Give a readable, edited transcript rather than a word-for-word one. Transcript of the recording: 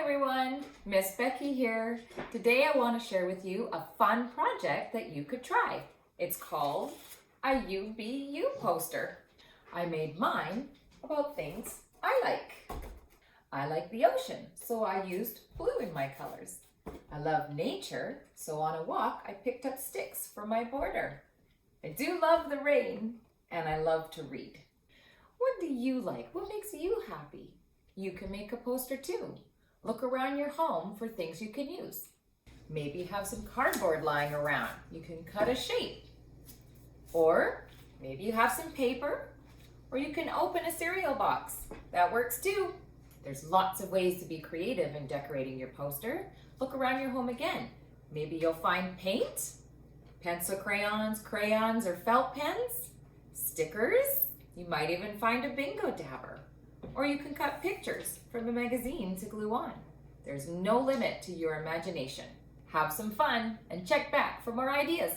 everyone, Miss Becky here. Today I want to share with you a fun project that you could try. It's called a UBU poster. I made mine about things I like. I like the ocean, so I used blue in my colors. I love nature, so on a walk I picked up sticks for my border. I do love the rain, and I love to read. What do you like? What makes you happy? You can make a poster too. Look around your home for things you can use. Maybe you have some cardboard lying around. You can cut a shape. Or maybe you have some paper, or you can open a cereal box. That works too. There's lots of ways to be creative in decorating your poster. Look around your home again. Maybe you'll find paint, pencil crayons, or felt pens, stickers. You might even find a bingo dabber. Or you can cut pictures from a magazine to glue on. There's no limit to your imagination. Have some fun and check back for more ideas.